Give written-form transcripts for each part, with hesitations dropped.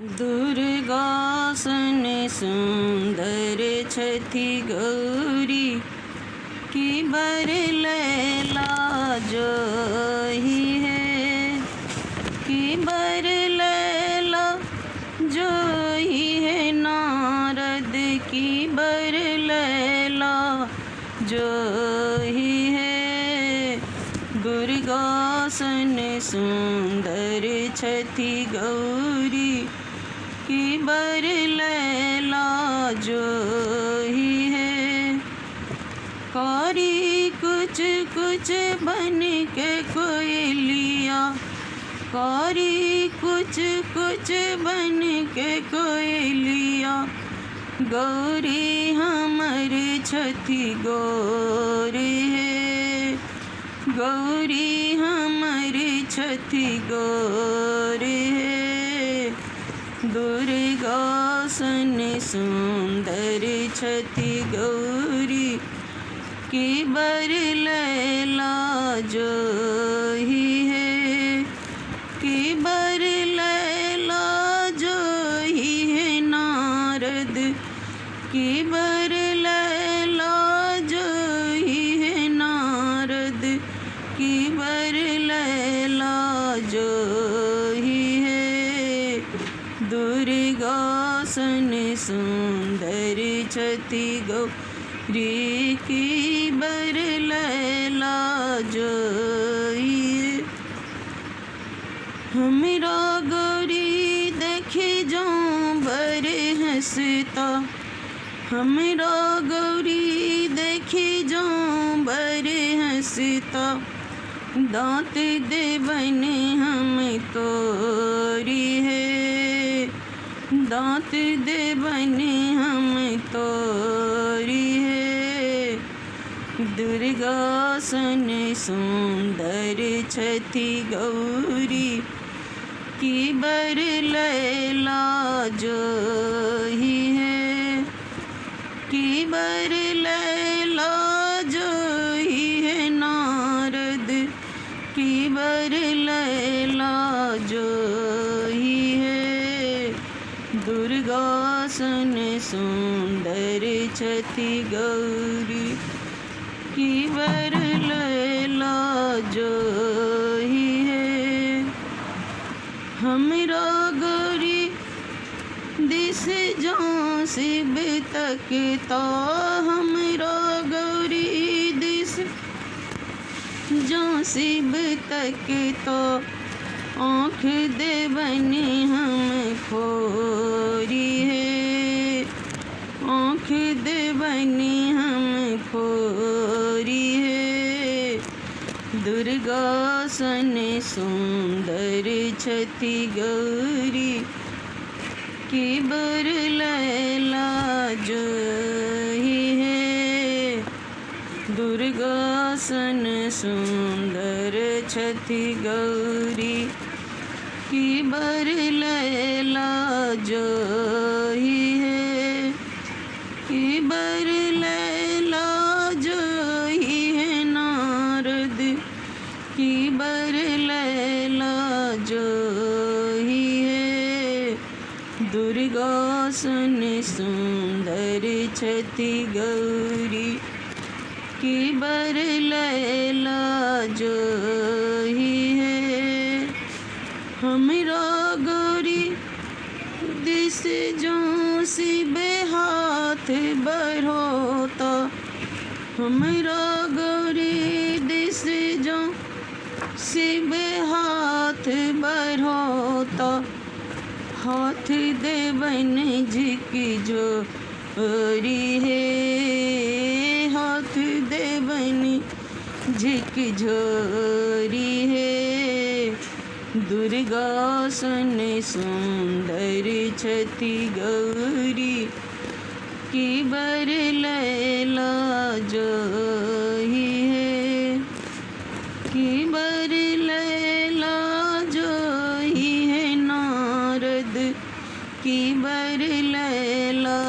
दुर्गासन सुंदर छथि गौरी की बर लैला जोही है की बर लैला जोही है नारद की बर लैला जोही है दुर्गासन सुंदर छथि गौरी की बर लैला जोही है कारी कुछ कुछ बन के कोयलिया कारी कुछ कुछ बन के कोयलिया गौरी हमर छथि गौरी है गौरी हमर छथि गौरी है दुर्गासन सुंदर छथि गौरी की बर लैला जोही है की बर लैला जोही है नारद की बर लैला जोही है नारद की बर लैला जोही है दुर्गासन सुंदर छथि गौरी की बर लैला जोही हमरा गौरी देखे जाऊं बर हंसता हमरा गौरी देखे जाऊं बर हंसता दांत देवन हम तोरी है दांत देवन हम तोरी है दुर्गासन सुंदर छथि गौरी की बर लैला जोही है की बर लैला जोही है नारद की बर लैला जोही है दुर्गासन सुंदर छथि गौरी की बर लैला जोही है हमरा गौरी दिस जो शिव तकता हमरा गौरी दिस जो शिव तकता आँख देवन हम खोरी है आँख देवन हम खोरी है दुर्गासन सुंदर छथि गौरी की बर लैला जोही है दुर्गासन सुंदर छथि गौरी की बर लैला जोही है की बर लैला जोही है नारद की बर लैला जोही है दुर्गासन सुंदर छथि गौरी की बर लैला जोही है हमरा गौरी दिस जो शिव हाथ बढ़ोता हमरा गौरी दिस जो शिव हाथ बढ़ोता हाथ देवन झिक जोरी है हाथ देवन झिक झोरी है दुर्गासन सुंदर छथि गौरी की बर लैला जोही है की बर लैला जोही है नारद की बर लैला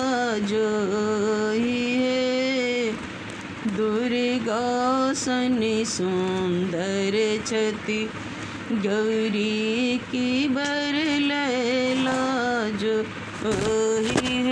जोही है दुर्गासन सुंदर छथि गौरी की बर लैला ओहि